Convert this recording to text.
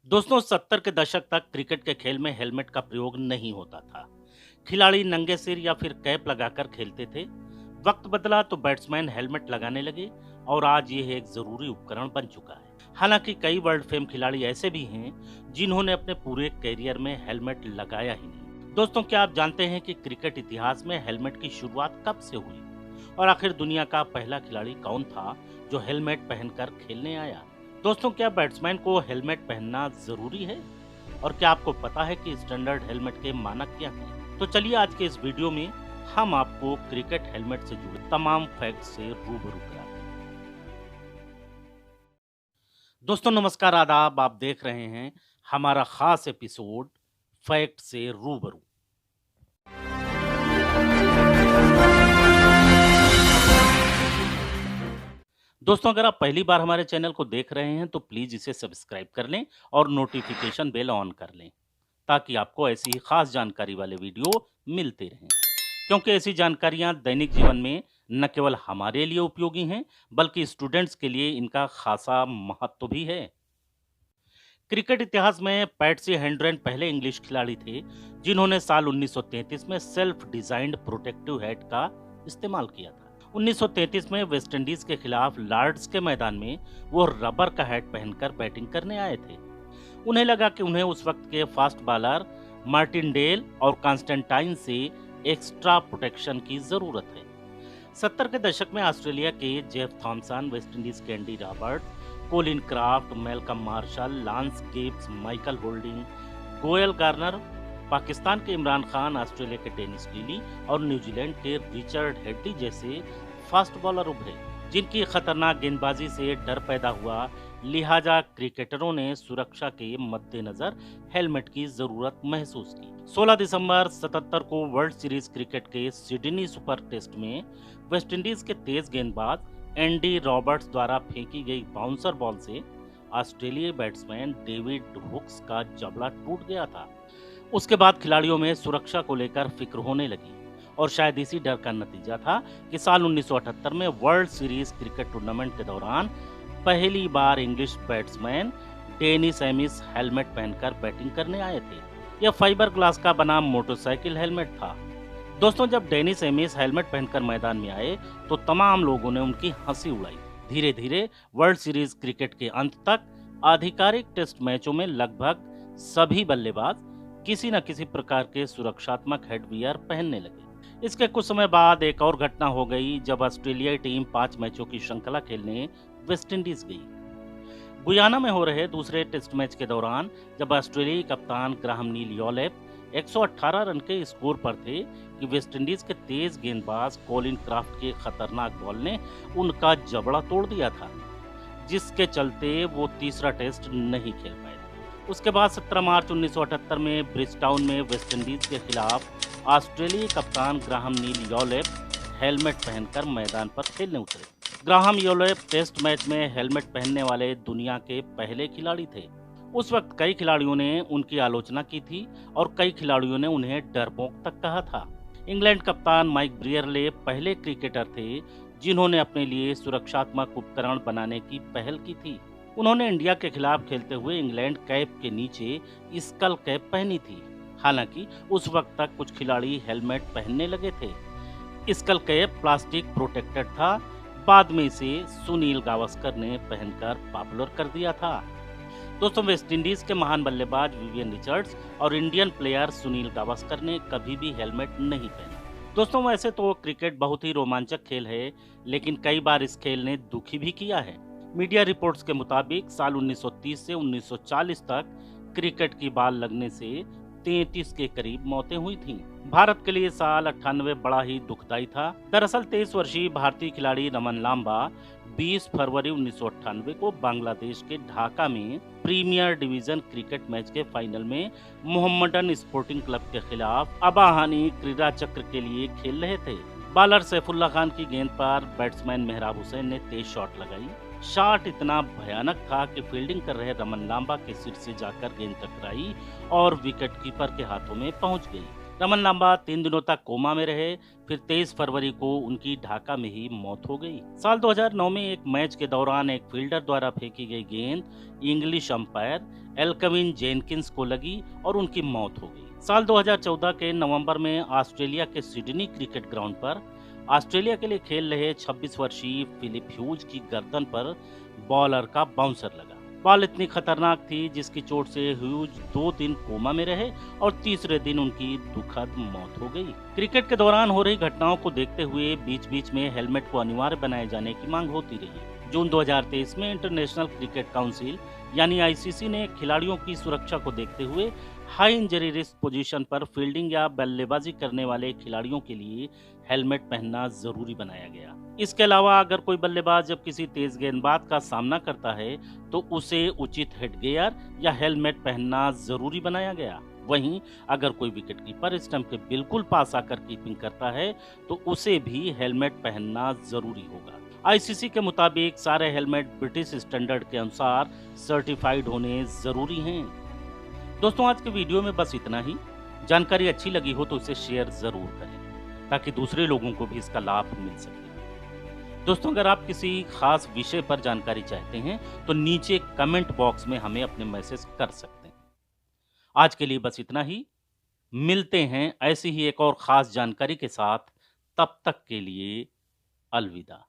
दोस्तों 70 के दशक तक क्रिकेट के खेल में हेलमेट का प्रयोग नहीं होता था। खिलाड़ी नंगे सिर या फिर कैप लगाकर खेलते थे। वक्त बदला तो बैट्समैन हेलमेट लगाने लगे और आज ये एक जरूरी उपकरण बन चुका है। हालांकि कई वर्ल्ड फेम खिलाड़ी ऐसे भी हैं जिन्होंने अपने पूरे करियर में हेलमेट लगाया ही नहीं। दोस्तों क्या आप जानते हैं कि क्रिकेट इतिहास में हेलमेट की शुरुआत कब से हुई और आखिर दुनिया का पहला खिलाड़ी कौन था जो हेलमेट पहनकर खेलने आया? दोस्तों क्या बैट्समैन को हेलमेट पहनना जरूरी है और क्या आपको पता है कि स्टैंडर्ड हेलमेट के मानक क्या हैं? तो चलिए आज के इस वीडियो में हम आपको क्रिकेट हेलमेट से जुड़े तमाम फैक्ट से रूबरू कराते हैं। दोस्तों नमस्कार, आदाब। आप देख रहे हैं हमारा खास एपिसोड फैक्ट से रूबरू। दोस्तों अगर आप पहली बार हमारे चैनल को देख रहे हैं तो प्लीज इसे सब्सक्राइब कर लें और नोटिफिकेशन बेल ऑन कर लें ताकि आपको ऐसी ही खास जानकारी वाले वीडियो मिलते रहें, क्योंकि ऐसी जानकारियां दैनिक जीवन में न केवल हमारे लिए उपयोगी हैं बल्कि स्टूडेंट्स के लिए इनका खासा महत्व भी है। क्रिकेट इतिहास में पैट्सी हेंड्रेन पहले इंग्लिश खिलाड़ी थे जिन्होंने साल 1933 में सेल्फ डिजाइंड प्रोटेक्टिव हैट का इस्तेमाल किया था। 1933 में वेस्टइंडीज के खिलाफ लॉर्ड्स के मैदान में वो रबर का हैट पहनकर बैटिंग करने आए थे। उन्हें लगा कि उन्हें उस वक्त के फास्ट बॉलर मार्टिनडेल और कॉन्स्टेंटाइन से एक्स्ट्रा प्रोटेक्शन की जरूरत है। 70 के दशक में ऑस्ट्रेलिया के जेफ थॉमसन, वेस्टइंडीज के Andy Roberts, Colin Croft, Malcolm Marshall, Lance Gibbs, Michael Holding, Joel Garner, Pakistan के इमरान खान, ऑस्ट्रेलिया के डेनिस लीली और न्यूजीलैंड के रिचर्ड हेड्डी जैसे फास्ट बॉलर उभरे जिनकी खतरनाक गेंदबाजी से डर पैदा हुआ। लिहाजा क्रिकेटरों ने सुरक्षा के मद्देनजर हेलमेट की जरूरत महसूस की। 16 दिसंबर 77 को वर्ल्ड सीरीज क्रिकेट के सिडनी सुपर टेस्ट में वेस्टइंडीज के तेज गेंदबाज एंडी रॉबर्ट्स द्वारा फेंकी गई बाउंसर बॉल से ऑस्ट्रेलियाई बैट्समैन डेविड हुक्स का जबड़ा टूट गया था। उसके बाद खिलाड़ियों में सुरक्षा को लेकर फिक्र होने लगी और शायद इसी डर का नतीजा था कि साल 1978 में वर्ल्ड सीरीज क्रिकेट टूर्नामेंट के दौरान पहली बार English batsman Dennis Amiss helmet पहनकर बैटिंग करने आए थे। यह फाइबर ग्लास का बना मोटरसाइकिल हेलमेट था। दोस्तों जब डेनिस एमिस हेलमेट पहनकर मैदान में आए तो तमाम लोगों ने उनकी हंसी उड़ाई। धीरे धीरे वर्ल्ड सीरीज क्रिकेट के अंत तक आधिकारिक टेस्ट मैचों में लगभग सभी बल्लेबाज किसी न किसी प्रकार के सुरक्षात्मक हेडवियर पहनने लगे। इसके कुछ समय बाद एक और घटना हो गई जब ऑस्ट्रेलियाई टीम 5 मैचों की श्रृंखला खेलने वेस्टइंडीज गई। गुयाना में हो रहे दूसरे टेस्ट मैच के दौरान जब ऑस्ट्रेलियाई कप्तान ग्राहम नील यॉलेप 118 रन के स्कोर पर थे कि वेस्टइंडीज के तेज गेंदबाज कोलिन क्राफ्ट के खतरनाक बॉल ने उनका जबड़ा तोड़ दिया था, जिसके चलते वो तीसरा टेस्ट नहीं खेल पाए। उसके बाद 17 मार्च 1978 में ब्रिजटाउन में वेस्टइंडीज के खिलाफ ऑस्ट्रेलियाई कप्तान ग्राहम नील यॉलेप हेलमेट पहनकर मैदान पर खेलने उतरे। ग्राहम यॉलेप टेस्ट मैच में हेलमेट पहनने वाले दुनिया के पहले खिलाड़ी थे। उस वक्त कई खिलाड़ियों ने उनकी आलोचना की थी और कई खिलाड़ियों ने उन्हें डरपोक तक कहा था। इंग्लैंड कप्तान माइक ब्रियरले पहले क्रिकेटर थे जिन्होंने अपने लिए सुरक्षात्मक उपकरण बनाने की पहल की थी। उन्होंने इंडिया के खिलाफ खेलते हुए इंग्लैंड कैप के नीचे स्कल कैप पहनी थी। हालांकि उस वक्त तक कुछ खिलाड़ी हेलमेट पहनने लगे थे। स्कल कैप प्लास्टिक प्रोटेक्टेड था। बाद में इसे सुनील गावस्कर ने पहनकर पॉपुलर कर दिया था। दोस्तों वेस्टइंडीज के महान बल्लेबाज विवियन रिचर्ड्स और इंडियन प्लेयर सुनील गावस्कर ने कभी भी हेलमेट नहीं पहना। दोस्तों वैसे तो क्रिकेट बहुत ही रोमांचक खेल है, लेकिन कई बार इस खेल ने दुखी भी किया है। मीडिया रिपोर्ट्स के मुताबिक साल 1930 से 1940 तक क्रिकेट की बाल लगने से 33 के करीब मौतें हुई थीं। भारत के लिए साल 98 बड़ा ही दुखदायी था। दरअसल 23 वर्षीय भारतीय खिलाड़ी रमन लांबा 20 फरवरी 1998 को बांग्लादेश के ढाका में प्रीमियर डिवीजन क्रिकेट मैच के फाइनल में मोहम्मडन स्पोर्टिंग क्लब के खिलाफ अबाहानी क्रीड़ा चक्र के लिए खेल रहे थे। बॉलर सैफुल्ला खान की गेंद पर बैट्समैन मेहराब हुसैन ने तेज शॉट लगाई। शॉट इतना भयानक था कि फील्डिंग कर रहे रमन लांबा के सिर से जाकर गेंद टकराई और विकेट कीपर के हाथों में पहुंच गई। रमन लांबा 3 दिनों तक कोमा में रहे, फिर 23 फरवरी को उनकी ढाका में ही मौत हो गई। साल 2009 में एक मैच के दौरान एक फील्डर द्वारा फेंकी गई गेंद इंग्लिश अंपायर एल्कविन जेनकिंस को लगी और उनकी मौत हो गई। साल 2014 के नवंबर में ऑस्ट्रेलिया के सिडनी क्रिकेट ग्राउंड पर ऑस्ट्रेलिया के लिए खेल रहे 26 वर्षीय फिलिप ह्यूज की गर्दन पर बॉलर का बाउंसर लगा। बॉल इतनी खतरनाक थी जिसकी चोट से ह्यूज 2 दिन कोमा में रहे और तीसरे दिन उनकी दुखद मौत हो गई। क्रिकेट के दौरान हो रही घटनाओं को देखते हुए बीच बीच में हेलमेट को अनिवार्य बनाए जाने की मांग होती रही। जून 2023 में इंटरनेशनल क्रिकेट काउंसिल यानी आईसीसी ने खिलाड़ियों की सुरक्षा को देखते हुए हाई इंजरी रिस्क पोजीशन पर फील्डिंग या बल्लेबाजी करने वाले खिलाड़ियों के लिए हेलमेट पहनना जरूरी बनाया गया। इसके अलावा अगर कोई बल्लेबाज जब किसी तेज गेंदबाज का सामना करता है तो उसे उचित हेड गियर या हेलमेट पहनना जरूरी बनाया गया। वहीं अगर कोई विकेट कीपर स्टंप के बिल्कुल पास आकर कीपिंग करता है तो उसे भी हेलमेट पहनना जरूरी होगा। आईसीसी के मुताबिक सारे हेलमेट ब्रिटिश स्टैंडर्ड के अनुसार सर्टिफाइड होने जरूरी हैं। दोस्तों आज के वीडियो में बस इतना ही। जानकारी अच्छी लगी हो तो इसे शेयर जरूर करें ताकि दूसरे लोगों को भी इसका लाभ मिल सके। दोस्तों अगर आप किसी खास विषय पर जानकारी चाहते हैं तो नीचे कमेंट बॉक्स में हमें अपने मैसेज कर सकते हैं। आज के लिए बस इतना ही। मिलते हैं ऐसी ही एक और खास जानकारी के साथ। तब तक के लिए अलविदा।